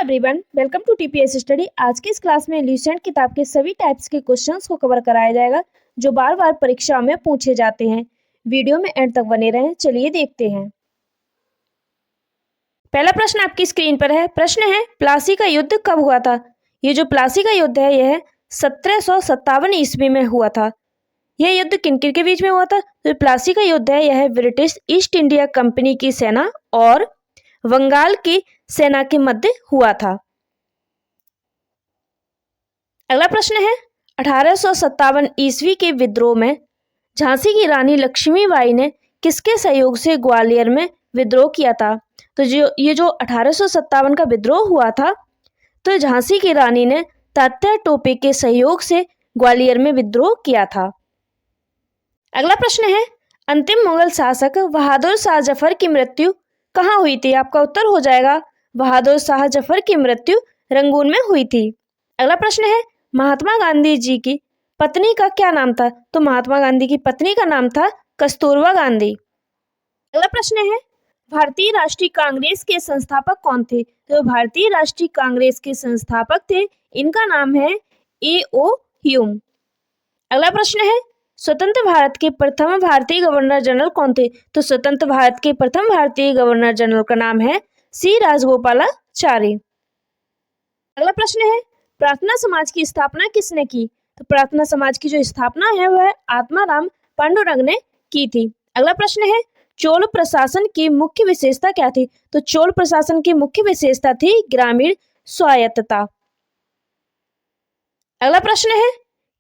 Everyone, welcome to TPS study. आज की इस क्लास में ल्यूसेंट किताब के सभी टाइप्स के क्वेश्चंस को कवर कराया जाएगा जो बार बार परीक्षा में पूछे जाते हैं। वीडियो में एंड तक बने रहें। चलिए देखते हैं। पहला प्रश्न आपकी स्क्रीन पर है। प्रश्न है, प्लासी का युद्ध कब हुआ था? ये जो प्लासी का युद्ध है यह 1757 ईस्वी में हुआ था। यह युद्ध किन किन के बीच में हुआ था? तो प्लासी का युद्ध है यह ब्रिटिश ईस्ट इंडिया कंपनी की सेना और बंगाल की सेना के मध्य हुआ था। अगला प्रश्न है, 1857 ईस्वी के विद्रोह में झांसी की रानी लक्ष्मीबाई ने किसके सहयोग से ग्वालियर में विद्रोह किया था? तो ये जो 1857 का विद्रोह हुआ था तो झांसी की रानी ने तात्या टोपे के सहयोग से ग्वालियर में विद्रोह किया था। अगला प्रश्न है, अंतिम मुगल शासक बहादुर शाह जफर की मृत्यु कहाँ हुई थी? आपका उत्तर हो जाएगा बहादुर शाह जफर की मृत्यु रंगून में हुई थी। अगला प्रश्न है, महात्मा गांधी जी की पत्नी का क्या नाम था? तो महात्मा गांधी की पत्नी का नाम था कस्तूरबा गांधी। अगला प्रश्न है, भारतीय राष्ट्रीय कांग्रेस के संस्थापक कौन थे? तो भारतीय राष्ट्रीय कांग्रेस के संस्थापक थे, इनका नाम है A.O. ह्यूम। अगला प्रश्न है, स्वतंत्र भारत के प्रथम भारतीय गवर्नर जनरल कौन थे? तो स्वतंत्र भारत के प्रथम भारतीय गवर्नर जनरल का नाम है C. राजगोपालाचारी। अगला प्रश्न है, प्रार्थना समाज की स्थापना किसने की? तो प्रार्थना समाज की जो स्थापना है वह आत्माराम पांडुरंग ने की थी। अगला प्रश्न है, चोल प्रशासन की मुख्य विशेषता क्या थी? तो चोल प्रशासन की मुख्य विशेषता थी ग्रामीण स्वायत्तता। अगला प्रश्न है,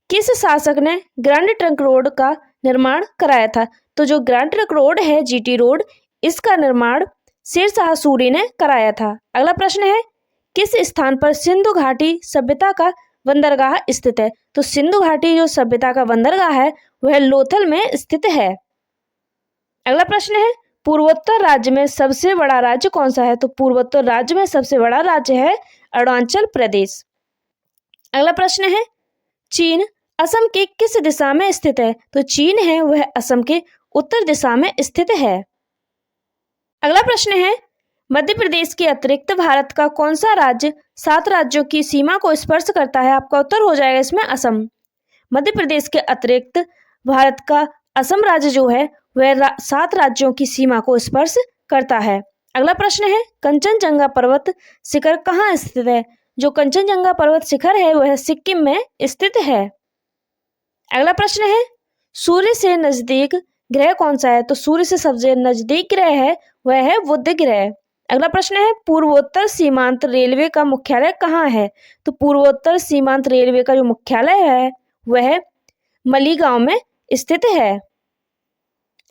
किस शासक ने ग्रैंड ट्रंक रोड का निर्माण कराया था? तो जो ग्रैंड ट्रंक रोड है GT रोड, इसका निर्माण शेरशाह सूरी ने कराया था। अगला प्रश्न है, किस स्थान पर सिंधु घाटी सभ्यता का बंदरगाह स्थित है? तो सिंधु घाटी जो सभ्यता का बंदरगाह है वह लोथल में स्थित है। अगला प्रश्न है, पूर्वोत्तर राज्य में सबसे बड़ा राज्य कौन सा है? तो पूर्वोत्तर राज्य में सबसे बड़ा राज्य है अरुणाचल प्रदेश। अगला प्रश्न है, चीन असम के किस दिशा में स्थित है? तो चीन है वह असम के उत्तर दिशा में स्थित है। अगला प्रश्न है, मध्य प्रदेश के अतिरिक्त भारत का कौन सा राज्य 7 राज्यों की सीमा को स्पर्श करता है? आपका उत्तर हो जाएगा इसमें असम। मध्य प्रदेश के अतिरिक्त भारत का असम राज्य जो है वह 7 राज्यों की सीमा को स्पर्श करता है। अगला प्रश्न है, कंचनजंगा पर्वत शिखर कहाँ स्थित है? जो कंचनजंगा पर्वत शिखर है वह सिक्किम में स्थित है। अगला प्रश्न है, सूर्य से नजदीक ग्रह कौन सा है? तो सूर्य से सबसे नजदीक ग्रह है वह है बुध ग्रह। अगला प्रश्न है, पूर्वोत्तर सीमांत रेलवे का मुख्यालय कहाँ है? तो पूर्वोत्तर सीमांत रेलवे का जो मुख्यालय है वह मलीगांव में स्थित है।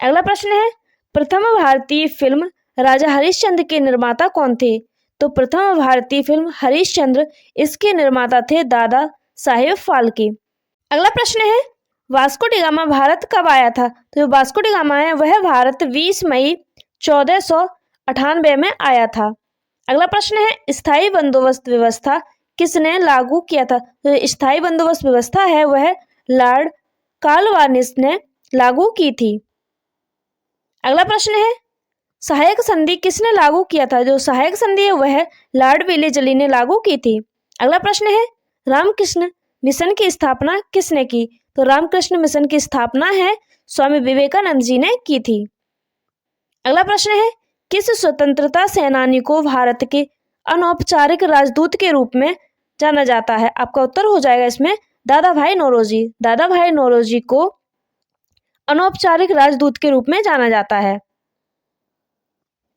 अगला प्रश्न है, प्रथम भारतीय फिल्म राजा हरिश्चंद्र के निर्माता कौन थे? तो प्रथम भारतीय फिल्म हरिश्चंद्र, इसके निर्माता थे दादा साहेब फाल्के। अगला प्रश्न है, वास्को डी गामा भारत कब आया था? तो जो वास्को डी गामा है वह भारत 20 मई 1498 में आया था। अगला प्रश्न है, स्थायी बंदोबस्त व्यवस्था किसने लागू किया था? तो स्थायी बंदोबस्त व्यवस्था है वह लॉर्ड कॉर्नवालिस ने लागू की थी। अगला प्रश्न है, सहायक संधि किसने लागू किया था? जो सहायक संधि है वह लॉर्ड वेलेस्ली ने लागू की थी। अगला प्रश्न है, रामकृष्ण मिशन की स्थापना किसने की? तो रामकृष्ण मिशन की स्थापना है स्वामी विवेकानंद जी ने की थी। अगला प्रश्न है, किस स्वतंत्रता सेनानी को भारत के अनौपचारिक राजदूत के रूप में जाना जाता है? आपका उत्तर हो जाएगा इसमें दादा भाई नौरोजी। दादा भाई नौरोजी को अनौपचारिक राजदूत के रूप में जाना जाता है।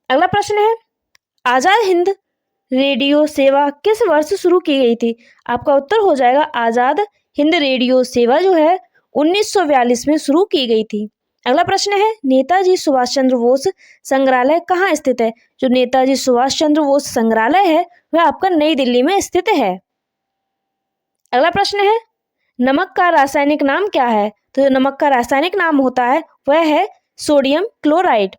अगला प्रश्न है, आजाद हिंद रेडियो सेवा किस वर्ष शुरू की गई थी? आपका उत्तर हो जाएगा आजाद हिंद रेडियो सेवा जो है 1942 में शुरू की गई थी। अगला प्रश्न है, नेताजी सुभाष चंद्र बोस संग्रहालय कहाँ स्थित है? जो नेताजी सुभाष चंद्र बोस संग्रहालय है वह आपका नई दिल्ली में स्थित है। अगला प्रश्न है, नमक का रासायनिक नाम क्या है? तो जो नमक का रासायनिक नाम होता है वह है सोडियम क्लोराइड।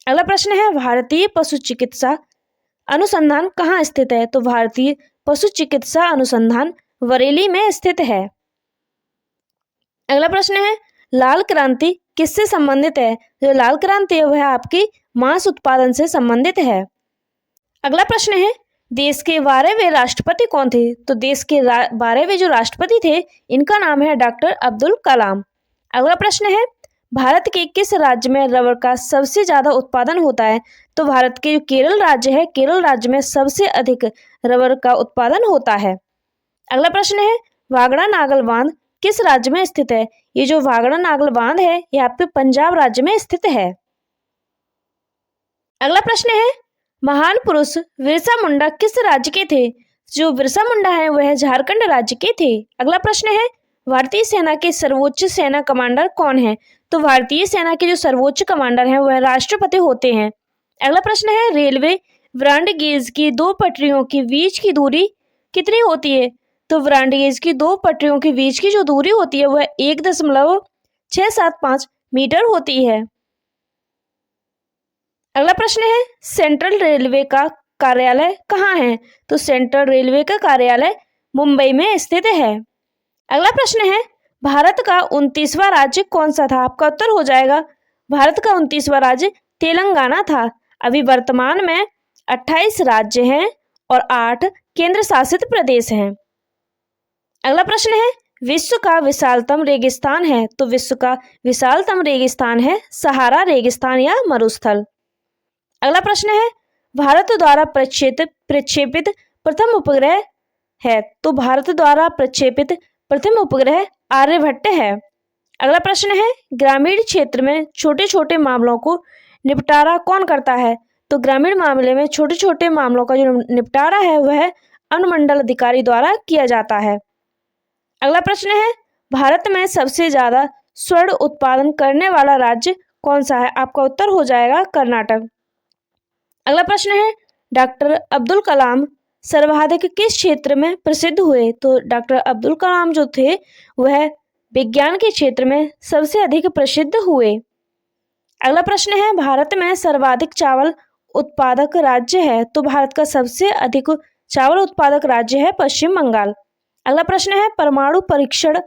अगला प्रश्न है, भारतीय पशु चिकित्सा अनुसंधान कहाँ स्थित है? तो भारतीय पशु चिकित्सा अनुसंधान बरेली में स्थित है। अगला प्रश्न है, लाल क्रांति किससे संबंधित है? जो लाल क्रांति है वह आपकी मांस उत्पादन से संबंधित है। अगला प्रश्न है, देश के 12वें राष्ट्रपति कौन थे? तो देश के 12वें जो राष्ट्रपति थे इनका नाम है डॉक्टर अब्दुल कलाम। अगला प्रश्न है, भारत के किस राज्य में रबर का सबसे ज्यादा उत्पादन होता है? तो भारत के जो केरल राज्य है, केरल राज्य में सबसे अधिक रबर का उत्पादन होता है। अगला प्रश्न है, वागड़ा नागल बांध किस राज्य में स्थित है? ये जो वागड़ा नागल बांध है ये आपके पंजाब राज्य में स्थित है। अगला प्रश्न है, महान पुरुष बिरसा मुंडा किस राज्य के थे? जो बिरसा मुंडा है वह झारखंड राज्य के थे। अगला प्रश्न है, भारतीय सेना के सर्वोच्च सेना कमांडर कौन है? तो भारतीय सेना के जो सर्वोच्च कमांडर हैं वह राष्ट्रपति होते हैं। अगला प्रश्न है, रेलवे ब्रॉड गेज की दो पटरियों के बीच की दूरी कितनी होती है? तो ब्रॉड गेज की दो पटरियों के बीच की जो दूरी होती है वह 1.675 मीटर होती है। अगला प्रश्न है, सेंट्रल रेलवे का कार्यालय कहाँ है? तो सेंट्रल रेलवे का कार्यालय मुंबई में स्थित है। अगला प्रश्न है, भारत का 29वां राज्य कौन सा था? आपका उत्तर हो जाएगा भारत का 29वां राज्य तेलंगाना था। अभी वर्तमान में 28 राज्य हैं और 8 केंद्र शासित प्रदेश हैं। अगला प्रश्न है, विश्व का विशालतम रेगिस्तान है? तो विश्व का विशालतम रेगिस्तान है सहारा रेगिस्तान या मरुस्थल। अगला प्रश्न है, भारत द्वारा प्रक्षेपित प्रथम उपग्रह है? तो भारत द्वारा प्रक्षेपित प्रथम उपग्रह आर्यभट्ट है। अगला प्रश्न है, ग्रामीण क्षेत्र में छोटे छोटे मामलों को निपटारा कौन करता है? तो ग्रामीण मामले में छोटे छोटे मामलों का जो निपटारा है वह अनुमंडल अधिकारी द्वारा किया जाता है। अगला प्रश्न है, भारत में सबसे ज्यादा स्वर्ण उत्पादन करने वाला राज्य कौन सा है? आपका उत्तर हो जाएगा कर्नाटक। अगला प्रश्न है, डॉक्टर अब्दुल कलाम सर्वाधिक किस क्षेत्र में प्रसिद्ध हुए? तो डॉक्टर अब्दुल कलाम जो थे वह विज्ञान के क्षेत्र में सबसे अधिक प्रसिद्ध हुए। अगला प्रश्न है, भारत में सर्वाधिक चावल उत्पादक राज्य है? तो भारत का सबसे अधिक चावल उत्पादक राज्य है पश्चिम बंगाल। अगला प्रश्न है, परमाणु परीक्षण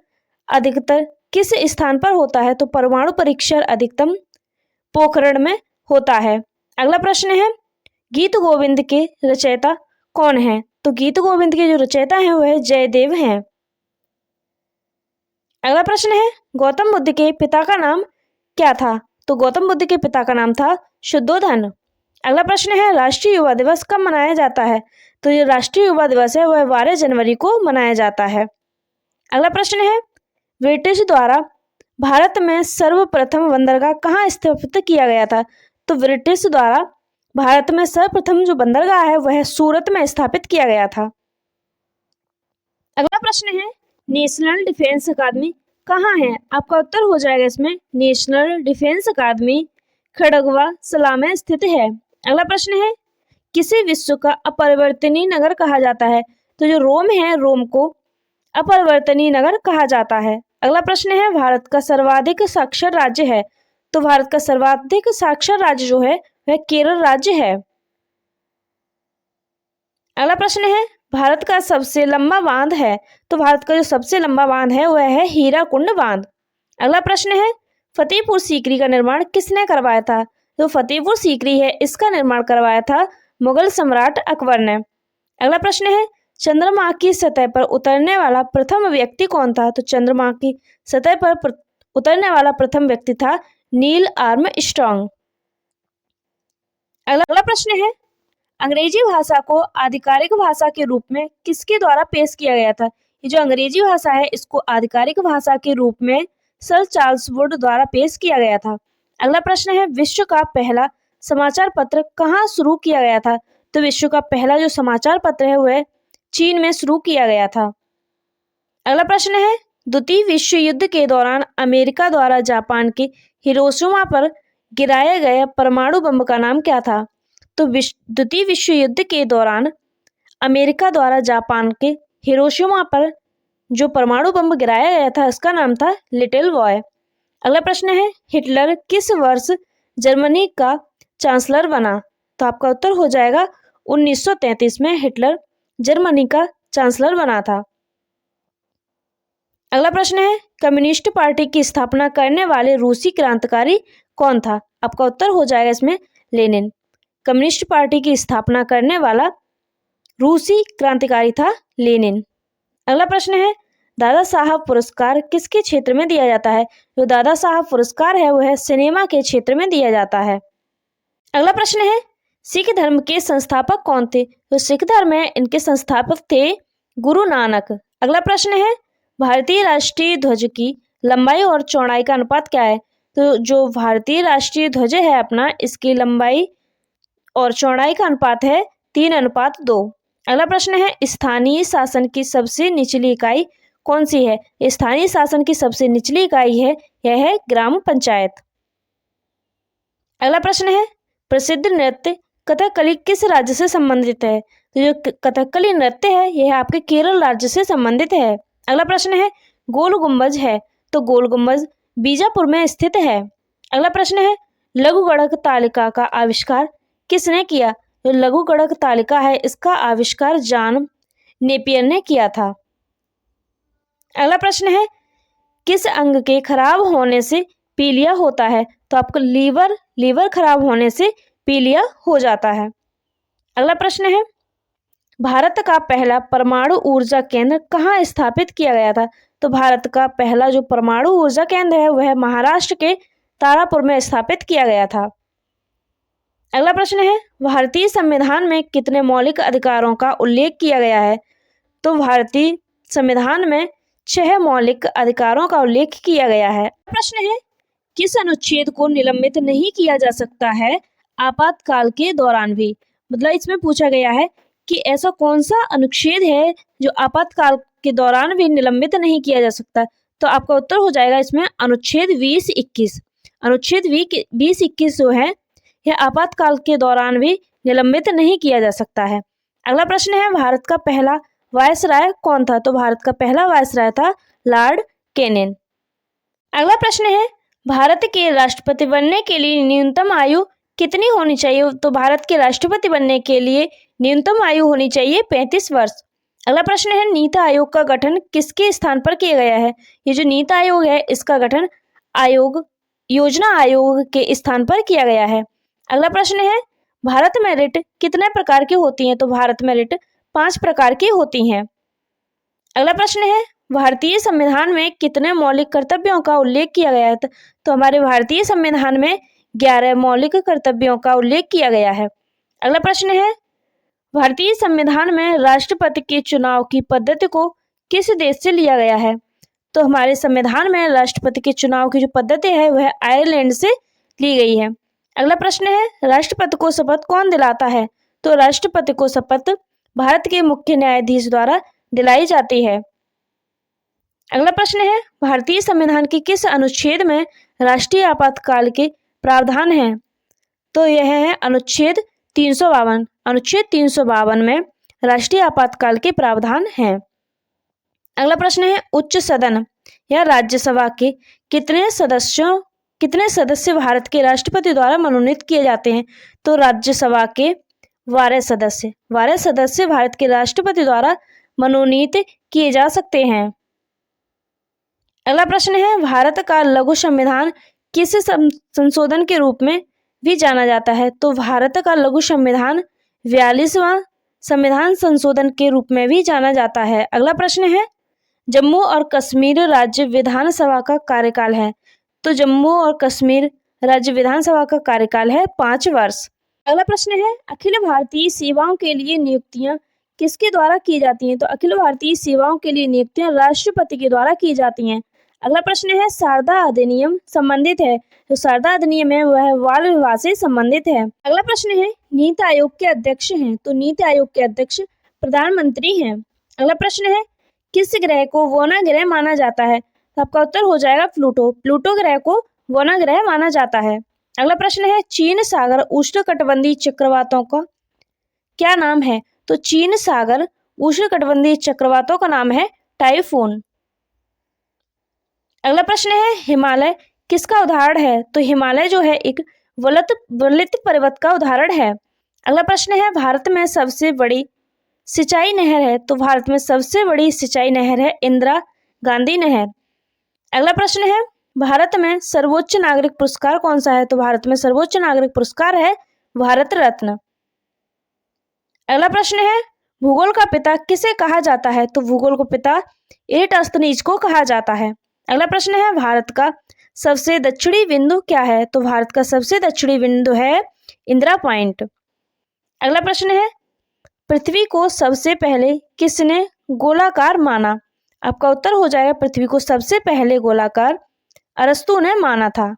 अधिकतर किस स्थान पर होता है? तो परमाणु परीक्षण अधिकतम पोखरण में होता है। अगला प्रश्न है, गीत गोविंद के रचयिता कौन है? तो गीत गोविंद के जो रचयिता हैं वह जयदेव हैं। अगला प्रश्न है, गौतम बुद्ध के पिता का नाम क्या था? तो गौतम बुद्ध के पिता का नाम था शुद्धोधन। अगला प्रश्न है, राष्ट्रीय युवा दिवस कब मनाया जाता है? तो जो राष्ट्रीय युवा दिवस है वह 12 जनवरी को मनाया जाता है। अगला प्रश्न है, ब्रिटिश द्वारा भारत में सर्वप्रथम बंदरगाह कहाँ स्थापित किया गया था? तो ब्रिटिश द्वारा भारत में सर्वप्रथम जो बंदरगाह है वह सूरत में स्थापित किया गया था। अगला प्रश्न है, नेशनल डिफेंस अकादमी कहाँ है? आपका उत्तर हो जाएगा इसमें नेशनल डिफेंस अकादमी खड़गवा सला में स्थित है। अगला प्रश्न है, किसे विश्व का अपरिवर्तनीय नगर कहा जाता है? तो जो रोम है रोम को अपरिवर्तनीय नगर कहा जाता है। अगला प्रश्न है, भारत का सर्वाधिक साक्षर राज्य है? तो भारत का सर्वाधिक साक्षर राज्य जो है वह केरल राज्य है। अगला प्रश्न है, भारत का सबसे लंबा बांध है? तो भारत का जो सबसे लंबा बांध है वह है हीराकुंड बांध। अगला प्रश्न है, फतेहपुर सीकरी का निर्माण किसने करवाया था? तो फतेहपुर सीकरी है इसका निर्माण करवाया था मुगल सम्राट अकबर ने। अगला प्रश्न है, चंद्रमा की सतह पर उतरने वाला प्रथम व्यक्ति कौन था? तो चंद्रमा की सतह पर उतरने वाला प्रथम व्यक्ति था नील आर्मस्ट्रांग। अगला प्रश्न है, अंग्रेजी भाषा को आधिकारिक भाषा के रूप में किसके द्वारा पेश किया गया था? ये जो अंग्रेजी भाषा है इसको आधिकारिक भाषा के रूप में सर चार्ल्स वुड द्वारा पेश किया गया था। अगला प्रश्न है, विश्व का पहला समाचार पत्र कहाँ शुरू किया गया था? तो विश्व का पहला जो समाचार पत्र है वह चीन में शुरू किया गया था। अगला प्रश्न है, द्वितीय विश्व युद्ध के दौरान अमेरिका द्वारा जापान के हिरोशिमा पर गिराया गया परमाणु बम का नाम क्या था? तो द्वितीय विश्व युद्ध के दौरान अमेरिका द्वारा जापान के हिरोशिमा पर जो परमाणु बम गिराया गया था इसका नाम था लिटिल बॉय। अगला प्रश्न है, हिटलर किस वर्ष जर्मनी का चांसलर बना? तो आपका उत्तर हो जाएगा 1933 में हिटलर जर्मनी का चांसलर बना था। अगला प्रश्न है, कम्युनिस्ट पार्टी की स्थापना करने वाले रूसी क्रांतिकारी कौन था? आपका उत्तर हो जाएगा इसमें लेनिन। कम्युनिस्ट पार्टी की स्थापना करने वाला रूसी क्रांतिकारी था लेनिन। अगला प्रश्न है दादा साहब पुरस्कार किसके क्षेत्र में दिया जाता है? जो दादा साहब पुरस्कार है वो है सिनेमा के क्षेत्र में दिया जाता है। अगला प्रश्न है सिख धर्म के संस्थापक कौन थे? जो सिख धर्म है इनके संस्थापक थे गुरु नानक। अगला प्रश्न है भारतीय राष्ट्रीय ध्वज की लंबाई और चौड़ाई का अनुपात क्या है? तो जो भारतीय राष्ट्रीय ध्वज है अपना, इसकी लंबाई और चौड़ाई का अनुपात है 3:2। अगला प्रश्न है स्थानीय शासन की सबसे निचली इकाई कौन सी है? स्थानीय शासन की सबसे निचली इकाई है यह है ग्राम पंचायत। अगला प्रश्न है प्रसिद्ध नृत्य कथकली किस राज्य से संबंधित है? तो जो कथकली नृत्य है यह आपके केरल राज्य से संबंधित है। अगला प्रश्न है गोल गुंबज है, तो गोल गुंबज बीजापुर में स्थित है। अगला प्रश्न है लघु गणक तालिका का आविष्कार किसने किया? जो लघु गणक तालिका है इसका आविष्कार जॉन नेपियर ने किया था। अगला प्रश्न है किस अंग के खराब होने से पीलिया होता है? तो आपको लीवर खराब होने से पीलिया हो जाता है। अगला प्रश्न है भारत का पहला परमाणु ऊर्जा केंद्र कहाँ स्थापित किया गया था? तो भारत का पहला जो परमाणु ऊर्जा केंद्र है वह महाराष्ट्र के तारापुर में स्थापित किया गया था। अगला प्रश्न है भारतीय संविधान में कितने मौलिक अधिकारों का उल्लेख किया गया है? तो भारतीय संविधान में 6 मौलिक अधिकारों का उल्लेख किया गया है। प्रश्न है किस अनुच्छेद को निलंबित नहीं किया जा सकता है आपातकाल के दौरान भी? मतलब इसमें पूछा गया है कि ऐसा कौन सा अनुच्छेद है जो आपातकाल के दौरान भी निलंबित नहीं किया जा सकता? तो आपका उत्तर हो जाएगा इसमें अनुच्छेद 20-21। अनुच्छेद 20-21 जो है यह आपातकाल के दौरान भी निलंबित नहीं किया जा सकता है। अगला प्रश्न है भारत का पहला वायसराय कौन था? तो भारत का पहला वायसराय था लॉर्ड कैनिंग। अगला प्रश्न है भारत के राष्ट्रपति बनने के लिए न्यूनतम आयु कितनी होनी चाहिए? तो भारत के राष्ट्रपति बनने के लिए न्यूनतम आयु होनी चाहिए 35 वर्ष। अगला प्रश्न है नीति आयोग का गठन किसके स्थान पर किया गया है? ये जो नीति आयोग है इसका गठन योजना आयोग के स्थान पर किया गया है। अगला प्रश्न है भारत में रिट कितने प्रकार की होती हैं? तो भारत में रिट 5 प्रकार की होती हैं। अगला प्रश्न है भारतीय संविधान में कितने मौलिक कर्तव्यों का उल्लेख किया गया है? तो हमारे भारतीय संविधान में 11 मौलिक कर्तव्यों का उल्लेख किया गया है। अगला प्रश्न है भारतीय संविधान में राष्ट्रपति के चुनाव की पद्धति को किस देश से लिया गया है? तो हमारे संविधान में राष्ट्रपति के चुनाव की जो पद्धति है वह आयरलैंड से ली गई है। अगला प्रश्न है राष्ट्रपति को शपथ कौन दिलाता है? तो राष्ट्रपति को शपथ भारत के मुख्य न्यायाधीश द्वारा दिलाई जाती है। अगला प्रश्न है भारतीय संविधान के किस अनुच्छेद में राष्ट्रीय आपातकाल के प्रावधान हैं? तो यह है अनुच्छेद 352। अनुच्छेद 352 में राष्ट्रीय आपातकाल के प्रावधान हैं। अगला प्रश्न है उच्च सदन या राज्यसभा के कितने सदस्य भारत के राष्ट्रपति द्वारा मनोनीत किए जाते हैं? तो राज्यसभा के 12 सदस्य भारत के राष्ट्रपति द्वारा मनोनीत किए जा सकते हैं। अगला प्रश्न है भारत का लघु संविधान किस संशोधन के रूप में भी जाना जाता है? तो भारत का लघु संविधान 42वां संविधान संशोधन के रूप में भी जाना जाता है। अगला प्रश्न है जम्मू और कश्मीर राज्य विधानसभा का कार्यकाल है? तो जम्मू और कश्मीर राज्य विधानसभा का कार्यकाल है 5 वर्ष। अगला प्रश्न है अखिल भारतीय सेवाओं के लिए नियुक्तियां किसके द्वारा की जाती हैं? तो अखिल भारतीय सेवाओं के लिए नियुक्तियां राष्ट्रपति के द्वारा की जाती हैं। अगला प्रश्न है शारदा अधिनियम संबंधित है? तो शारदा अधिनियम है वह बाल विवाह से संबंधित है। अगला प्रश्न है नीति आयोग के अध्यक्ष हैं? तो नीति आयोग के अध्यक्ष प्रधानमंत्री हैं। अगला प्रश्न है किस ग्रह को वोना ग्रह माना जाता है? तो आपका उत्तर हो जाएगा प्लूटो ग्रह को वोना ग्रह माना जाता है। अगला प्रश्न है चीन सागर उष्णकटिबंधीय चक्रवातों का क्या नाम है? तो चीन सागर उष्णकटिबंधीय चक्रवातों का नाम है टाइफून। अगला प्रश्न है हिमालय किसका उदाहरण है? तो हिमालय जो है एक वलित पर्वत का उदाहरण है। अगला प्रश्न है भारत में सबसे बड़ी सिंचाई नहर है? तो भारत में सबसे बड़ी सिंचाई नहर है इंदिरा गांधी नहर। अगला प्रश्न है भारत में सर्वोच्च नागरिक पुरस्कार कौन सा है? तो भारत में सर्वोच्च नागरिक पुरस्कार है भारत रत्न। अगला प्रश्न है भूगोल का पिता किसे कहा जाता है? तो भूगोल को पिता एराटोस्थेनीज को कहा जाता है। अगला प्रश्न है, भारत का सबसे दक्षिणी बिंदु क्या है? तो भारत का सबसे दक्षिणी बिंदु है इंदिरा पॉइंट। अगला प्रश्न है, पृथ्वी को सबसे पहले किसने गोलाकार माना? आपका उत्तर हो जाएगा पृथ्वी को सबसे पहले गोलाकार अरस्तु ने माना था।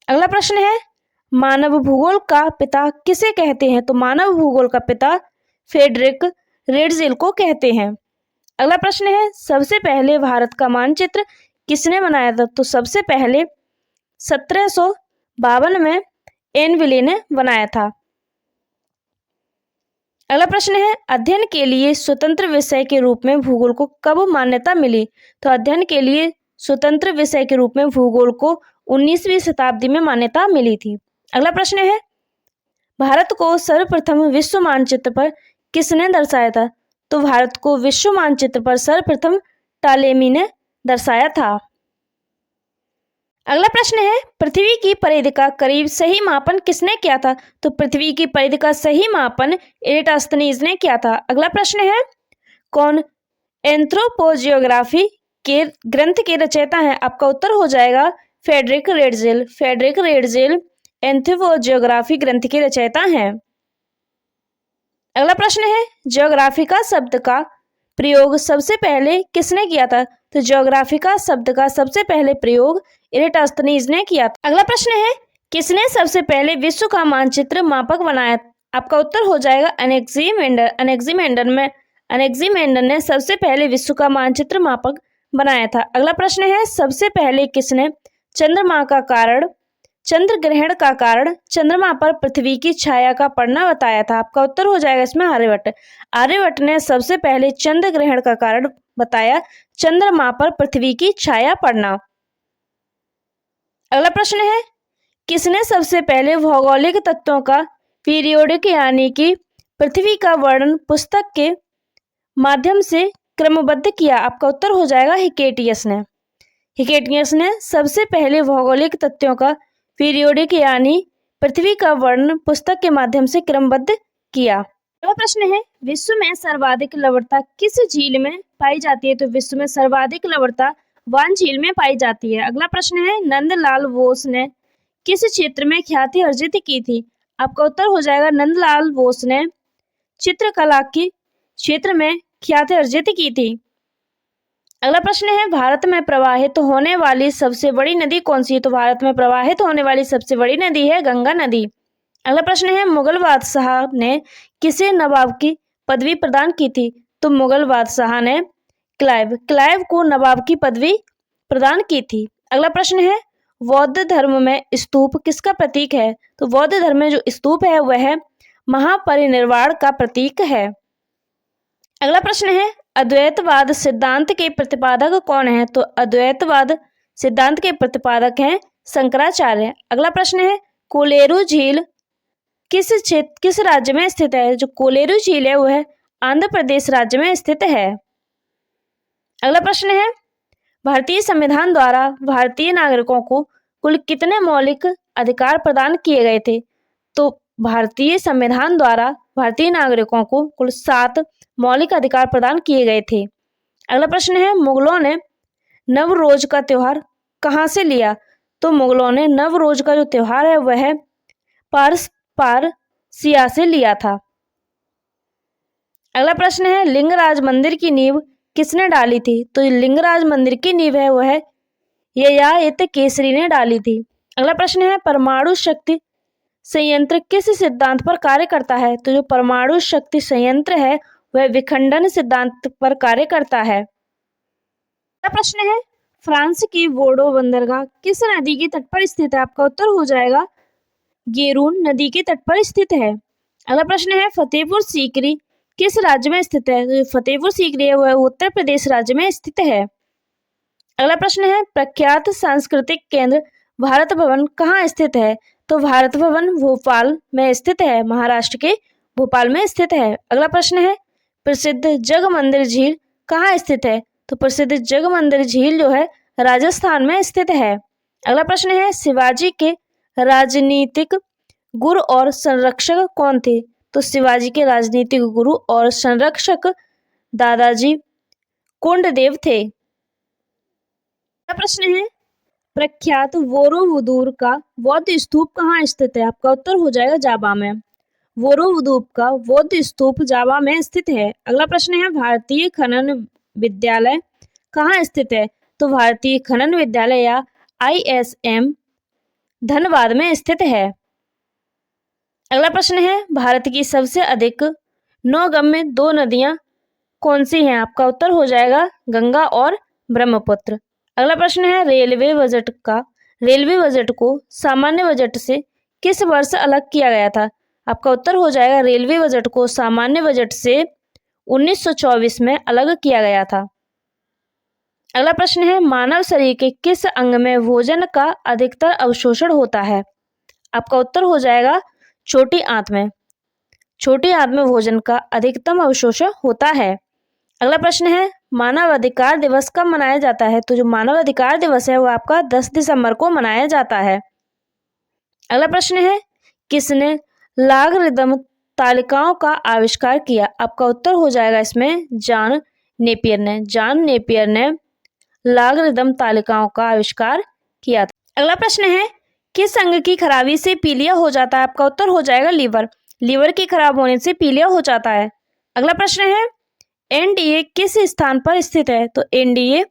अगला प्रश्न है, मानव भूगोल का पिता किसे कहते हैं? तो मानव भूगोल का पिता फ्रेडरिक रेडजिल को कहते हैं। अगला प्रश्न है, सबसे पहले भारत का मानचित्र किसने बनाया था? तो सबसे पहले 1752 में एनविले ने बनाया था। अगला प्रश्न है, अध्ययन के लिए स्वतंत्र विषय के रूप में भूगोल को कब मान्यता मिली? तो अध्ययन के लिए स्वतंत्र विषय के रूप में भूगोल को 19वीं शताब्दी में मान्यता मिली थी। अगला प्रश्न है, भारत को सर्वप्रथम विश्व मानचित्र पर किसने दर्शाया था? तो भारत को विश्व मानचित्र पर सर्वप्रथम टालेमी ने दर्शाया था। अगला प्रश्न है, पृथ्वी की परिधि का करीब सही मापन किसने किया था? तो पृथ्वी की परिधि का सही मापन एराटोस्थेनीज ने किया था। अगला प्रश्न है, कौन एंथ्रोपोजियोग्राफी के ग्रंथ के रचयिता हैं? आपका उत्तर हो जाएगा फ्रेडरिक रेडजिल। फ्रेडरिक रेडजिल एंथ्रोपोजियोग्राफी ग्रंथ के रचयिता हैं। अगला प्रश्न है, ज्योग्राफी का शब्द का प्रयोग सबसे पहले किसने किया था? तो ज्योग्राफी का शब्द का सबसे पहले प्रयोग एराटोस्थेनीज ने किया था। अगला प्रश्न है, किसने सबसे पहले विश्व का मानचित्र मापक बनाया? आपका उत्तर हो जाएगा अनेक्सिमेंडर। अनेक्सिमेंडर ने सबसे पहले विश्व का मानचित्र मापक बनाया था। अगला प्रश्न है, सबसे पहले किसने चंद्र ग्रहण का कारण चंद्रमा पर पृथ्वी की छाया का पड़ना बताया था? आपका उत्तर हो जाएगा इसमें आर्यभट्ट। आर्यभट्ट ने सबसे पहले चंद्र ग्रहण का कारण बताया चंद्रमा पर पृथ्वी की छाया पड़ना। अगला प्रश्न है, किसने सबसे पहले भौगोलिक तत्वों का पीरियोडिक यानी कि पृथ्वी का वर्णन पुस्तक के माध्यम से क्रमबद्ध किया? आपका उत्तर हो जाएगा हिकेटियस ने। हिकेटियस ने सबसे पहले भौगोलिक तत्वों का पीरियोडिक यानी पृथ्वी का वर्णन पुस्तक के माध्यम से क्रमबद्ध किया। अगला प्रश्न है, विश्व में सर्वाधिक लवणता किस झील में पाई जाती है? तो विश्व में सर्वाधिक लवणता वान झील में पाई जाती है। अगला प्रश्न है, नंदलाल बोस ने किस क्षेत्र में ख्याति अर्जित की थी? आपका उत्तर हो जाएगा नंदलाल बोस ने चित्रकला के क्षेत्र में ख्याति अर्जित की थी। अगला प्रश्न है, भारत में प्रवाहित होने वाली सबसे बड़ी नदी कौन सी है? तो भारत में प्रवाहित होने वाली सबसे बड़ी नदी है गंगा नदी। अगला प्रश्न है, मुगल बादशाह ने किसे नवाब की पदवी प्रदान की थी? तो मुगल बादशाह ने क्लाइव को नवाब की पदवी प्रदान की थी। अगला प्रश्न है, बौद्ध धर्म में स्तूप किसका प्रतीक है? तो बौद्ध धर्म में जो स्तूप है वह महापरिनिर्वाण का प्रतीक है। अगला प्रश्न है, अद्वैतवाद सिद्धांत के प्रतिपादक कौन है? तो अद्वैतवाद सिद्धांत के प्रतिपादक हैं शंकराचार्य। अगला प्रश्न है, कोलेरू झील किस राज्य में स्थित है? जो कोलेरू झील है वह आंध्र प्रदेश राज्य में स्थित है। अगला प्रश्न है, भारतीय संविधान द्वारा भारतीय नागरिकों को कुल कितने मौलिक अधिकार प्रदान किए गए थे? तो भारतीय संविधान द्वारा भारतीय नागरिकों को कुल 7 मौलिक अधिकार प्रदान किए गए थे। अगला प्रश्न है, मुगलों ने नवरोज का त्योहार कहाँ से लिया? तो मुगलों ने नवरोज का जो त्योहार है वह पारसिया से लिया था। अगला प्रश्न है, लिंगराज मंदिर की नींव किसने डाली थी? तो लिंगराज मंदिर की नींव है वह ययाति केसरी ने डाली थी। अगला प्रश्न है, परमाणु शक्ति संयंत्र किस सिद्धांत पर कार्य करता है? तो जो परमाणु शक्ति संयंत्र है वह विखंडन सिद्धांत पर कार्य करता है। अगला प्रश्न है, फ्रांस की बोर्डो बंदरगाह किस नदी के तट पर स्थित है? आपका उत्तर हो जाएगा गेरून नदी के तट पर स्थित है। अगला प्रश्न है, फतेहपुर सीकरी किस राज्य में स्थित है? तो फतेहपुर सीकरी है वह उत्तर प्रदेश राज्य में स्थित है। अगला प्रश्न है, प्रख्यात सांस्कृतिक केंद्र भारत भवन कहाँ स्थित है? तो भारत भवन भोपाल में स्थित है, महाराष्ट्र के भोपाल में स्थित है। अगला प्रश्न है, प्रसिद्ध जगमंदिर झील कहाँ स्थित है? तो प्रसिद्ध जगमंदिर झील जो है राजस्थान में स्थित है। अगला प्रश्न है, शिवाजी के राजनीतिक गुरु और संरक्षक कौन थे? तो शिवाजी के राजनीतिक गुरु और संरक्षक दादाजी कोंडदेव थे। अगला प्रश्न है, प्रख्यात बोरोबुदूर का बौद्ध स्तूप कहाँ स्थित है? आपका उत्तर हो जाएगा जावा में। बोरोबुदूर का बौद्ध स्तूप जावा में स्थित है। अगला प्रश्न है, भारतीय खनन विद्यालय कहाँ स्थित है? तो भारतीय खनन विद्यालय या ISM धनबाद में स्थित है। अगला प्रश्न है, भारत की सबसे अधिक नौगम्य 2 नदियां कौन सी हैं? आपका उत्तर हो जाएगा गंगा और ब्रह्मपुत्र। अगला प्रश्न है, रेलवे बजट को सामान्य बजट से किस वर्ष अलग किया गया था? आपका उत्तर हो जाएगा रेलवे बजट को सामान्य बजट से 1924 में अलग किया गया था। अगला प्रश्न है, मानव शरीर के किस अंग में भोजन का अधिकतर अवशोषण होता है? आपका उत्तर हो जाएगा छोटी आंत में। छोटी आंत में भोजन का अधिकतम अवशोषण होता है। अगला प्रश्न है, मानव अधिकार दिवस कब मनाया जाता है? तो जो मानव अधिकार दिवस है वो आपका 10 दिसंबर को मनाया जाता है। अगला प्रश्न है, किसने लॉगरिदम तालिकाओं का आविष्कार किया? आपका उत्तर हो जाएगा इसमें जॉन नेपियर ने लॉगरिदम तालिकाओं का आविष्कार किया था। अगला प्रश्न है, किस अंग की खराबी से पीलिया हो जाता है? आपका उत्तर हो जाएगा लीवर की खराब होने से पीलिया हो जाता है। अगला प्रश्न है, NDA किस स्थान पर स्थित है? तो NDA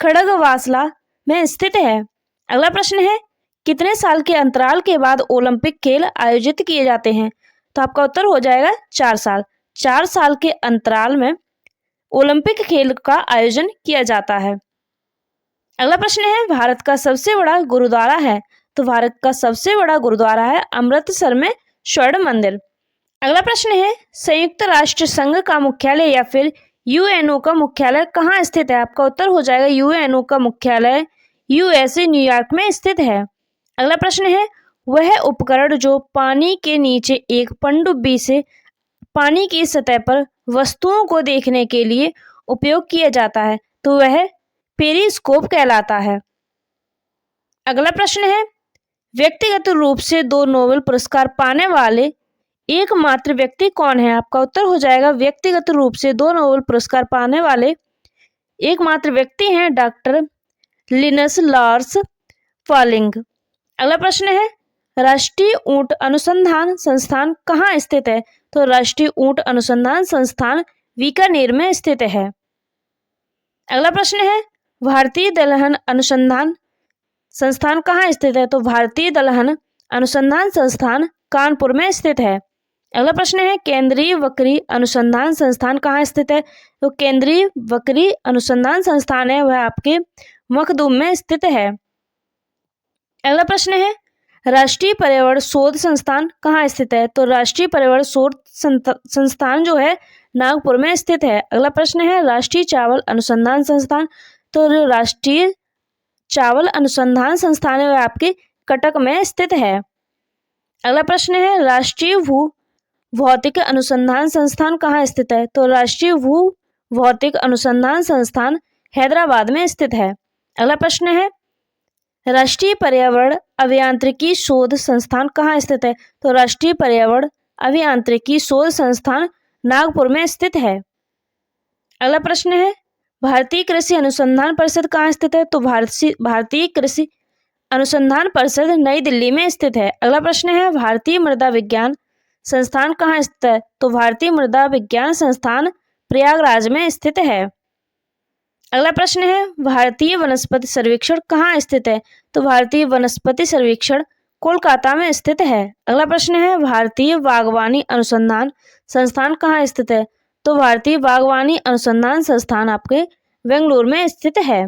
खड़गवासला में स्थित है। अगला प्रश्न है, कितने साल के अंतराल के बाद ओलंपिक खेल आयोजित किए जाते हैं? तो आपका उत्तर हो जाएगा 4 साल। 4 साल के अंतराल में ओलंपिक खेल का आयोजन किया जाता है। अगला प्रश्न है, भारत का सबसे बड़ा गुरुद्वारा है? तो भारत का सबसे बड़ा गुरुद्वारा है अमृतसर में स्वर्ण मंदिर। अगला प्रश्न है, संयुक्त राष्ट्र संघ का मुख्यालय या फिर UNO का मुख्यालय कहाँ स्थित है? आपका उत्तर हो जाएगा UNO का मुख्यालय USA न्यूयॉर्क में स्थित है। अगला प्रश्न है, वह उपकरण जो पानी के नीचे एक पनडुब्बी से पानी की सतह पर वस्तुओं को देखने के लिए उपयोग किया जाता है, तो वह पेरिस्कोप कहलाता है। अगला प्रश्न है, व्यक्तिगत रूप से 2 नोबेल पुरस्कार पाने वाले एकमात्र व्यक्ति कौन है? आपका उत्तर हो जाएगा व्यक्तिगत रूप से 2 नोबेल पुरस्कार पाने वाले एकमात्र व्यक्ति हैं डॉक्टर लिनस लॉर्स पॉलिंग। अगला प्रश्न है, राष्ट्रीय ऊंट अनुसंधान संस्थान कहाँ स्थित है? तो राष्ट्रीय ऊंट अनुसंधान संस्थान बीकानेर में स्थित है। अगला प्रश्न है, भारतीय दलहन अनुसंधान संस्थान कहाँ स्थित है? तो भारतीय दलहन अनुसंधान संस्थान कानपुर में स्थित है। अगला प्रश्न है, केंद्रीय बकरी अनुसंधान संस्थान कहाँ स्थित है? तो केंद्रीय बकरी अनुसंधान संस्थान है वह आपके मखदूम में स्थित है। अगला प्रश्न है, राष्ट्रीय पर्यावरण शोध संस्थान कहाँ स्थित है? तो राष्ट्रीय पर्यावरण शोध संस्थान जो है नागपुर में स्थित है। अगला प्रश्न है, राष्ट्रीय चावल अनुसंधान संस्थान, तो जो राष्ट्रीय चावल अनुसंधान संस्थान है वह आपके कटक में स्थित है। अगला प्रश्न है, राष्ट्रीय भू भौतिक अनुसंधान संस्थान कहाँ स्थित है? तो राष्ट्रीय भू भौतिक अनुसंधान संस्थान हैदराबाद में स्थित है। अगला प्रश्न है, राष्ट्रीय पर्यावरण अभियांत्रिकी शोध संस्थान कहाँ स्थित है? तो राष्ट्रीय पर्यावरण अभियांत्रिकी शोध संस्थान नागपुर में स्थित है। अगला प्रश्न है, भारतीय कृषि अनुसंधान परिषद कहाँ स्थित है? तो भारतीय कृषि अनुसंधान परिषद नई दिल्ली में स्थित है। अगला प्रश्न है, भारतीय मृदा विज्ञान संस्थान कहाँ स्थित है? तो भारतीय मृदा विज्ञान संस्थान प्रयागराज में स्थित है। अगला प्रश्न है, भारतीय वनस्पति सर्वेक्षण कहाँ स्थित है? तो भारतीय वनस्पति सर्वेक्षण कोलकाता में स्थित है। अगला प्रश्न है, भारतीय बागवानी अनुसंधान संस्थान कहाँ स्थित है? तो भारतीय बागवानी अनुसंधान संस्थान आपके बेंगलुरु में स्थित है।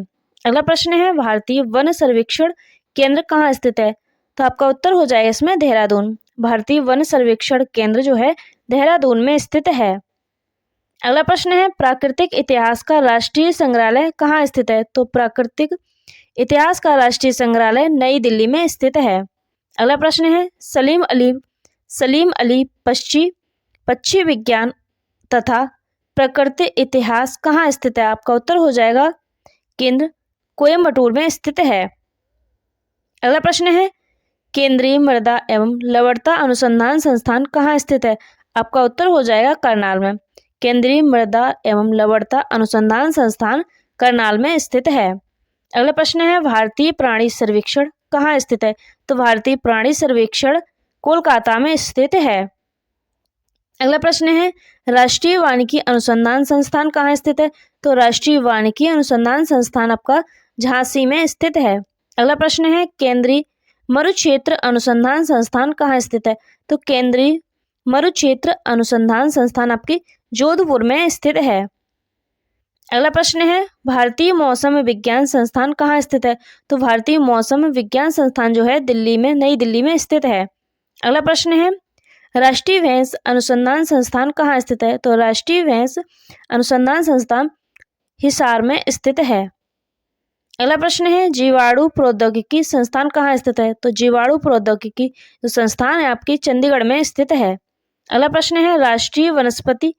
अगला प्रश्न है, भारतीय वन सर्वेक्षण केंद्र कहाँ स्थित है? तो आपका उत्तर हो जाएगा इसमें देहरादून। भारतीय वन सर्वेक्षण केंद्र जो है देहरादून में स्थित है। अगला प्रश्न है, प्राकृतिक इतिहास का राष्ट्रीय संग्रहालय कहाँ स्थित है? तो प्राकृतिक इतिहास का राष्ट्रीय संग्रहालय नई दिल्ली में स्थित है। अगला प्रश्न है, सलीम अली पक्षी विज्ञान तथा प्रकृति इतिहास कहाँ स्थित है? आपका उत्तर हो जाएगा केंद्र कोयम्बटूर में स्थित है। अगला प्रश्न है, केंद्रीय मृदा एवं लवणता अनुसंधान संस्थान कहाँ स्थित है? आपका उत्तर हो जाएगा करनाल में। केंद्रीय मृदा एवं लवणता अनुसंधान संस्थान करनाल में स्थित है। अगला प्रश्न है भारतीय प्राणी सर्वेक्षण कहाँ स्थित है? तो भारतीय प्राणी सर्वेक्षण कोलकाता में स्थित है। अगला प्रश्न है राष्ट्रीय वानिकी अनुसंधान संस्थान कहाँ स्थित है? तो राष्ट्रीय वानिकी अनुसंधान संस्थान आपका झांसी में स्थित है। अगला प्रश्न है केंद्रीय मरुक्षेत्र अनुसंधान संस्थान कहाँ स्थित है? तो केंद्रीय मरुक्षेत्र अनुसंधान संस्थान आपकी जोधपुर में स्थित है। अगला प्रश्न है भारतीय मौसम विज्ञान संस्थान कहाँ स्थित है? तो भारतीय मौसम विज्ञान संस्थान जो है दिल्ली में, नई दिल्ली में स्थित है। अगला प्रश्न है राष्ट्रीय भैंस अनुसंधान संस्थान कहाँ स्थित है? तो राष्ट्रीय भैंस अनुसंधान संस्थान हिसार में स्थित है। अगला प्रश्न है जीवाणु प्रौद्योगिकी संस्थान कहाँ स्थित है? तो जीवाणु प्रौद्योगिकी जो संस्थान है आपकी चंडीगढ़ में स्थित है। अगला प्रश्न है राष्ट्रीय वनस्पति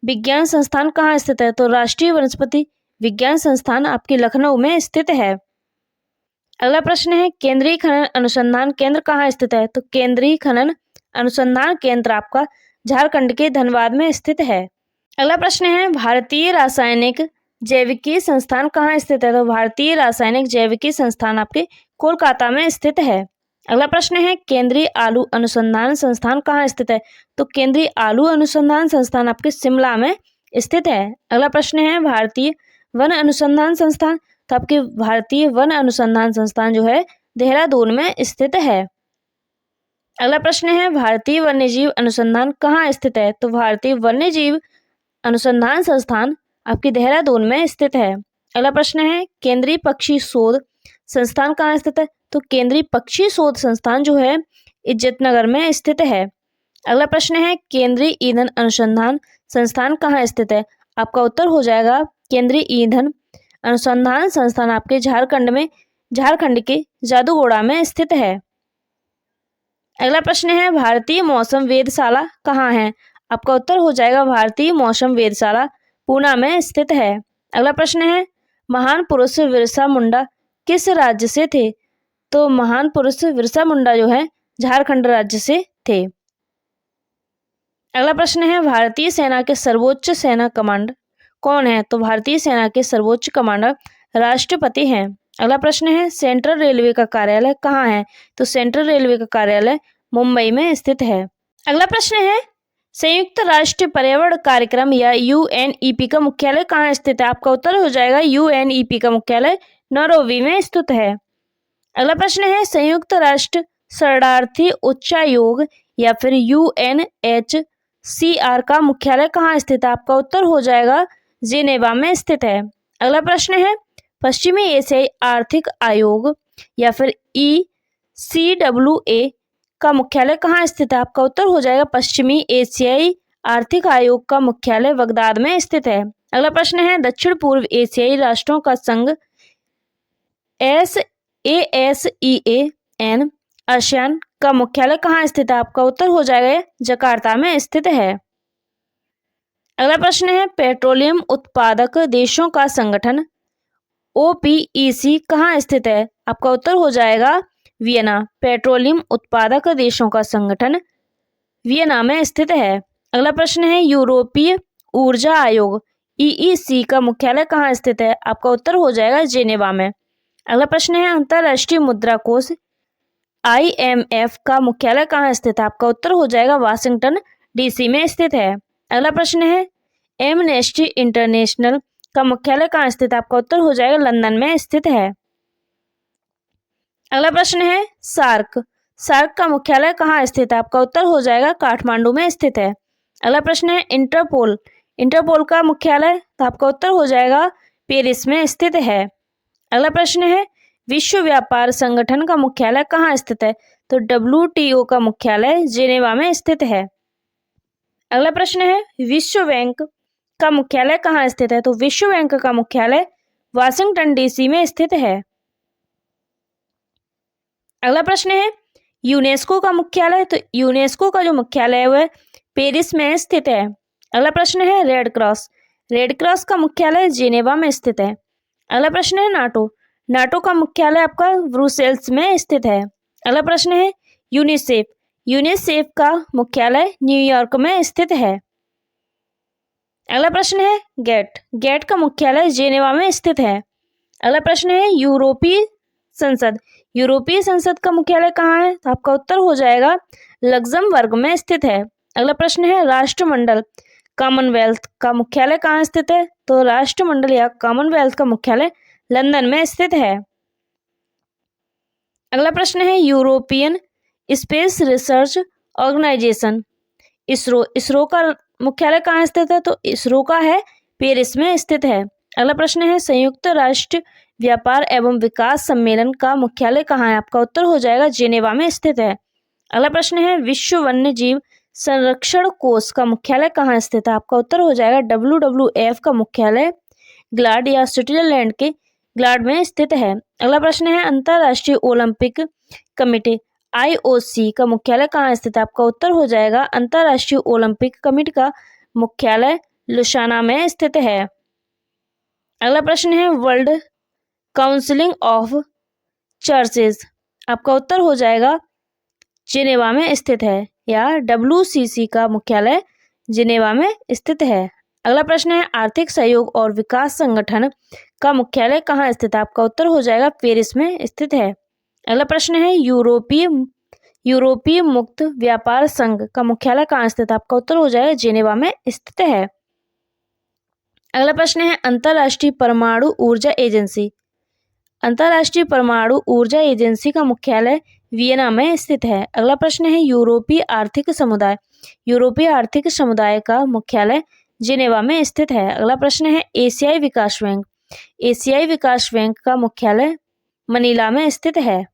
विज्ञान संस्थान कहाँ स्थित है? तो राष्ट्रीय वनस्पति विज्ञान संस्थान आपके लखनऊ में स्थित है। अगला प्रश्न है केंद्रीय खनन अनुसंधान केंद्र कहाँ स्थित है? तो केंद्रीय खनन अनुसंधान केंद्र आपका झारखंड के धनबाद में स्थित है। अगला प्रश्न है भारतीय रासायनिक जैविकी संस्थान कहाँ स्थित है? तो भारतीय रासायनिक जैविकी संस्थान आपके कोलकाता में स्थित है। अगला प्रश्न है केंद्रीय आलू अनुसंधान संस्थान कहाँ स्थित है? तो केंद्रीय आलू अनुसंधान संस्थान आपके शिमला में स्थित है। अगला प्रश्न है भारतीय वन अनुसंधान संस्थान, तो आपके भारतीय वन अनुसंधान संस्थान जो है देहरादून में स्थित है। अगला प्रश्न है भारतीय वन्यजीव अनुसंधान कहाँ स्थित है? तो भारतीय वन्यजीव अनुसंधान संस्थान आपकी देहरादून में स्थित है। अगला प्रश्न है केंद्रीय पक्षी शोध संस्थान कहाँ स्थित है? तो केंद्रीय पक्षी शोध संस्थान जो है इज्जतनगर में स्थित है। अगला प्रश्न है केंद्रीय ईंधन अनुसंधान संस्थान कहाँ स्थित है? आपका उत्तर हो जाएगा केंद्रीय ईंधन अनुसंधान संस्थान आपके झारखंड में, झारखंड के जादूगोड़ा में स्थित है। अगला प्रश्न है भारतीय मौसम वेधशाला कहाँ है? आपका उत्तर हो जाएगा भारतीय मौसम वेधशाला पूना में स्थित है। अगला प्रश्न है महान पुरुष बिरसा मुंडा किस राज्य से थे? तो महान पुरुष बिरसा मुंडा जो है झारखंड राज्य से थे। अगला प्रश्न है भारतीय सेना के सर्वोच्च सेना कमांडर कौन है? तो भारतीय सेना के सर्वोच्च कमांडर राष्ट्रपति हैं। अगला प्रश्न है सेंट्रल रेलवे का कार्यालय कहाँ है? तो सेंट्रल रेलवे का कार्यालय मुंबई में स्थित है। अगला प्रश्न है संयुक्त राष्ट्र पर्यावरण कार्यक्रम या यूएनईपी का मुख्यालय कहाँ स्थित है? आपका उत्तर हो जाएगा यूएनईपी का मुख्यालय नैरोबी में स्थित है। अगला प्रश्न है संयुक्त राष्ट्र शरणार्थी उच्चायोग या फिर यूएनएचसीआर का मुख्यालय कहाँ स्थित है? आपका उत्तर हो जाएगा जिनेवा में स्थित है। अगला प्रश्न है पश्चिमी एशियाई आर्थिक आयोग या फिर ECWA का मुख्यालय कहाँ स्थित है? आपका उत्तर हो जाएगा पश्चिमी एशियाई आर्थिक आयोग का मुख्यालय बगदाद में स्थित है। अगला प्रश्न है दक्षिण पूर्व एशियाई राष्ट्रों का संघ ASEAN आसियान का मुख्यालय कहाँ स्थित है? आपका उत्तर हो जाएगा जकार्ता में स्थित है। अगला प्रश्न है पेट्रोलियम उत्पादक देशों का संगठन OPEC कहाँ स्थित है? आपका उत्तर हो जाएगा वियना। पेट्रोलियम उत्पादक देशों का संगठन वियना में स्थित है। अगला प्रश्न है यूरोपीय ऊर्जा आयोग EEC का मुख्यालय कहाँ स्थित है? आपका उत्तर हो जाएगा जेनेवा में। अगला प्रश्न है अंतर्राष्ट्रीय मुद्रा कोष IMF का मुख्यालय कहाँ स्थित है? आपका उत्तर हो जाएगा वाशिंगटन DC में स्थित है। अगला प्रश्न है एमनेस्टी इंटरनेशनल का मुख्यालय कहाँ स्थित है? आपका उत्तर हो जाएगा लंदन में स्थित है। अगला प्रश्न है सार्क का मुख्यालय कहाँ स्थित है? आपका उत्तर हो जाएगा काठमांडू में स्थित है। अगला प्रश्न है इंटरपोल का मुख्यालय, तो आपका उत्तर हो जाएगा पेरिस में स्थित है। अगला प्रश्न है विश्व व्यापार संगठन का मुख्यालय कहाँ स्थित है? तो WTO का मुख्यालय जेनेवा में स्थित है। अगला प्रश्न है विश्व बैंक का मुख्यालय कहाँ स्थित है? तो विश्व बैंक का मुख्यालय वाशिंगटन DC में स्थित है। अगला प्रश्न है यूनेस्को का मुख्यालय, तो यूनेस्को का जो मुख्यालय है वह पेरिस में स्थित है। अगला प्रश्न है रेड क्रॉस का मुख्यालय जेनेवा में स्थित है। अगला प्रश्न है नाटो का मुख्यालय आपका ब्रुसेल्स में स्थित है। अगला प्रश्न है यूनिसेफ का मुख्यालय न्यूयॉर्क में स्थित है। अगला प्रश्न है गेट का मुख्यालय जेनेवा में स्थित है। अगला प्रश्न है यूरोपीय संसद का मुख्यालय कहाँ है? तो आपका उत्तर हो जाएगा लक्जमबर्ग में स्थित है। अगला प्रश्न है राष्ट्रमंडल कॉमनवेल्थ का मुख्यालय कहाँ स्थित है? तो राष्ट्रमंडल या कॉमनवेल्थ का मुख्यालय लंदन में स्थित है। अगला प्रश्न है European space research organisation ISRO का मुख्यालय कहाँ स्थित है? तो इसरो का है पेरिस में स्थित है। अगला प्रश्न है संयुक्त राष्ट्र व्यापार एवं विकास सम्मेलन का मुख्यालय कहाँ है? आपका उत्तर हो जाएगा जेनेवा में स्थित है। अगला प्रश्न है विश्व वन्य जीव संरक्षण कोष का मुख्यालय कहाँ स्थित है? आपका उत्तर हो जाएगा WWF का मुख्यालय ग्लाड या स्विट्जरलैंड के ग्लाड में स्थित है। अगला प्रश्न है अंतर्राष्ट्रीय ओलंपिक कमेटी IOC का मुख्यालय कहाँ स्थित है? आपका उत्तर हो जाएगा अंतर्राष्ट्रीय ओलंपिक कमेटी का मुख्यालय लुसाना में स्थित है। अगला प्रश्न है वर्ल्ड काउंसिलिंग ऑफ चर्चेज आपका उत्तर हो जाएगा जिनेवा में स्थित है या WCC का मुख्यालय जिनेवा में स्थित है। अगला प्रश्न है आर्थिक सहयोग और विकास संगठन का मुख्यालय कहाँ स्थित है? आपका उत्तर हो जाएगा पेरिस में स्थित है। अगला प्रश्न है यूरोपीय मुक्त व्यापार संघ का मुख्यालय कहाँ स्थित है? आपका उत्तर हो जाएगा जिनेवा में स्थित है। अगला प्रश्न है अंतर्राष्ट्रीय परमाणु ऊर्जा एजेंसी का मुख्यालय वियना में स्थित है। अगला प्रश्न है यूरोपीय आर्थिक समुदाय का मुख्यालय जिनेवा में स्थित है। अगला प्रश्न है एशियाई विकास बैंक का मुख्यालय मनीला में स्थित है।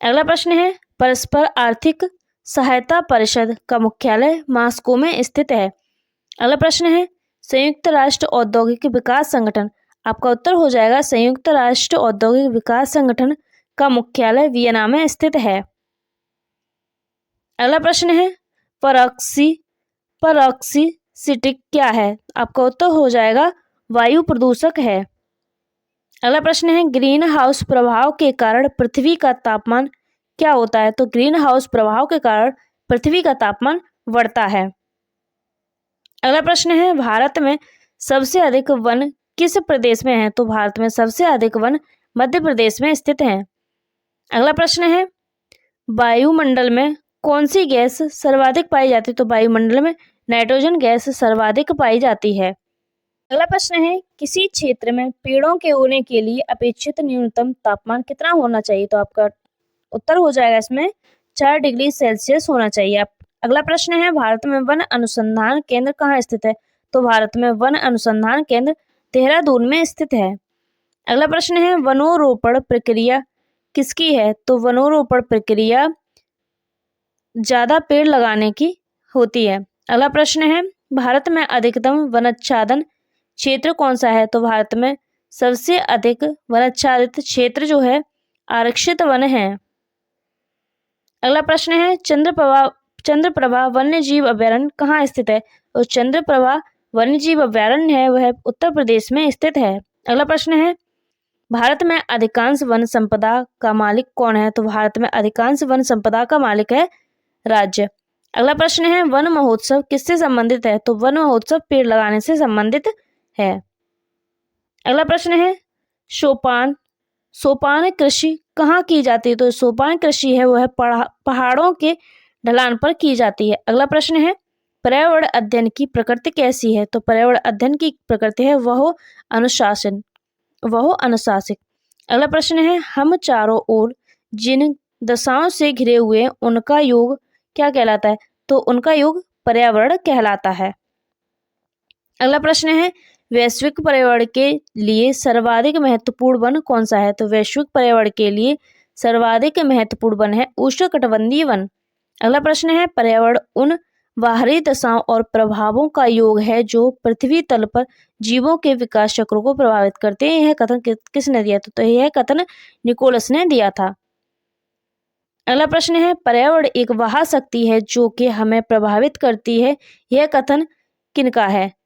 अगला प्रश्न है परस्पर आर्थिक सहायता परिषद का मुख्यालय मॉस्को में स्थित है। अगला प्रश्न है संयुक्त राष्ट्र औद्योगिक विकास संगठन आपका उत्तर हो जाएगा संयुक्त राष्ट्र औद्योगिक विकास संगठन का मुख्यालय वियना में स्थित है। अगला प्रश्न है पेरोक्सीटिक क्या है? आपका उत्तर हो जाएगा वायु प्रदूषक है। अगला प्रश्न है ग्रीन हाउस प्रभाव के कारण पृथ्वी का तापमान क्या होता है? तो ग्रीन हाउस प्रभाव के कारण पृथ्वी का तापमान बढ़ता है। अगला प्रश्न है भारत में सबसे अधिक वन किस प्रदेश में है? तो भारत में सबसे अधिक वन मध्य प्रदेश में स्थित है। अगला प्रश्न है वायुमंडल में कौन सी गैस सर्वाधिक पाई जाती है? तो वायुमंडल में नाइट्रोजन गैस सर्वाधिक पाई जाती है। अगला प्रश्न है किसी क्षेत्र में पेड़ों के उगने के लिए अपेक्षित न्यूनतम तापमान कितना होना चाहिए? तो आपका उत्तर हो जाएगा इसमें 4 डिग्री सेल्सियस होना चाहिए। अगला प्रश्न है भारत में वन अनुसंधान केंद्र कहाँ स्थित है? तो भारत में वन अनुसंधान केंद्र देहरादून में स्थित है। अगला प्रश्न है वनोरोपण प्रक्रिया किसकी है? तो वनोरोपण प्रक्रिया ज्यादा पेड़ लगाने की होती है। अगला प्रश्न है भारत में अधिकतम वनाच्छादन क्षेत्र कौन सा है? तो भारत में सबसे अधिक वनाच्छादित क्षेत्र जो है आरक्षित वन है। अगला प्रश्न है चंद्रप्रभा वन्य जीव अभयारण्य कहाँ स्थित है? और चंद्रप्रभा वन्य जीव अभयारण्य है वह उत्तर प्रदेश में स्थित है। अगला प्रश्न है भारत में अधिकांश वन संपदा का मालिक कौन है? तो भारत में अधिकांश वन संपदा का मालिक है राज्य। अगला प्रश्न है वन महोत्सव किससे संबंधित है? तो वन महोत्सव पेड़ लगाने से संबंधित है। अगला प्रश्न है सोपान कृषि कहाँ की जाती है? तो सोपान कृषि है वह पहाड़ों के ढलान पर की जाती है। अगला प्रश्न है पर्यावरण अध्ययन की प्रकृति कैसी है? तो पर्यावरण अध्ययन की प्रकृति है वह अनुशासित। अगला प्रश्न है हम चारों ओर जिन दशाओं से घिरे हुए उनका योग क्या कहलाता है? तो उनका योग पर्यावरण कहलाता है। अगला प्रश्न है वैश्विक पर्यावरण के लिए सर्वाधिक महत्वपूर्ण वन कौन सा है? तो वैश्विक पर्यावरण के लिए सर्वाधिक महत्वपूर्ण वन है उष्णकटिबंधीय वन। अगला प्रश्न है पर्यावरण उन बाहरी दशाओं और प्रभावों का योग है जो पृथ्वी तल पर जीवों के विकास चक्रों को प्रभावित करते हैं। यह कथन किसने दिया था? तो यह कथन निकोलस ने दिया था। अगला प्रश्न है पर्यावरण एक वह शक्ति है जो कि हमें प्रभावित करती है। यह कथन किनका है?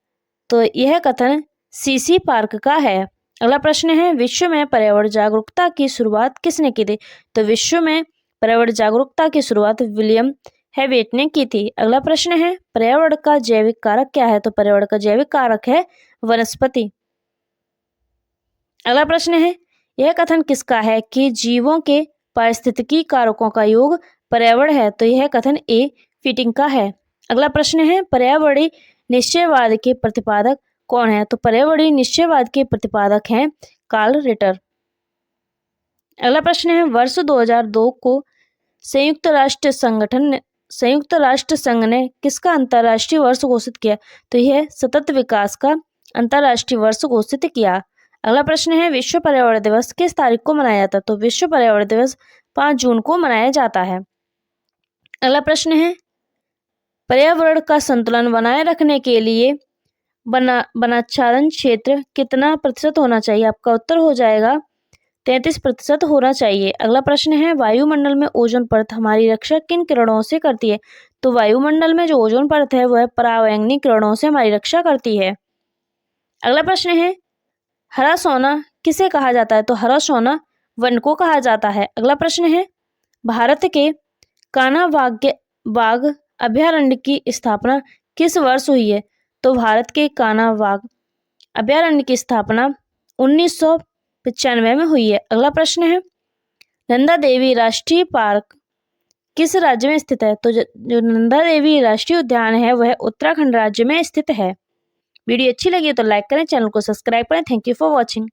तो यह कथन सीसी पार्क का है। अगला प्रश्न है विश्व में पर्यावरण जागरूकता की शुरुआत किसने की थी? तो विश्व में पर्यावरण जागरूकता की शुरुआत विलियम हेविट ने की थी। अगला प्रश्न है, पर्यावरण का जैविक कारक क्या है? तो पर्यावरण का जैविक कारक है वनस्पति। अगला प्रश्न है, यह कथन किसका है कि जीवों के पारिस्थितिकी कारकों का योग पर्यावरण है? तो यह कथन ए फिटिंग का है। अगला प्रश्न है, पर्यावरणीय निश्चयवाद के प्रतिपादक कौन है? तो पर्यावरणीय निश्चयवाद के प्रतिपादक हैं कार्ल रिटर। अगला प्रश्न है, वर्ष 2002 को संयुक्त राष्ट्र संघ ने किसका अंतर्राष्ट्रीय वर्ष घोषित किया? तो यह सतत विकास का अंतर्राष्ट्रीय वर्ष घोषित किया। अगला प्रश्न है, विश्व पर्यावरण दिवस किस तारीख को मनाया जाता है? तो विश्व पर्यावरण दिवस 5 जून को मनाया जाता है। अगला प्रश्न है, पर्यावरण का संतुलन बनाए रखने के लिए वनाच्छादन क्षेत्र कितना प्रतिशत होना चाहिए? आपका उत्तर हो जाएगा 33% होना चाहिए। अगला प्रश्न है, वायुमंडल में ओजोन परत हमारी रक्षा किन किरणों से करती है? तो वायुमंडल में जो ओजोन परत है वह परावैंगनी किरणों से हमारी रक्षा करती है। अगला प्रश्न है, हरा सोना किसे कहा जाता है? तो हरा सोना वन को कहा जाता है। अगला प्रश्न है, भारत के कान्हा बाघ अभयारण्य की स्थापना किस वर्ष हुई है? तो भारत के कान्हा बाघ अभयारण्य की स्थापना 1995 में हुई है। अगला प्रश्न है, नंदा देवी राष्ट्रीय पार्क किस राज्य में स्थित है? तो जो नंदा देवी राष्ट्रीय उद्यान है वह उत्तराखंड राज्य में स्थित है। वीडियो अच्छी लगी तो लाइक करें, चैनल को सब्सक्राइब करें। Thank you for watching.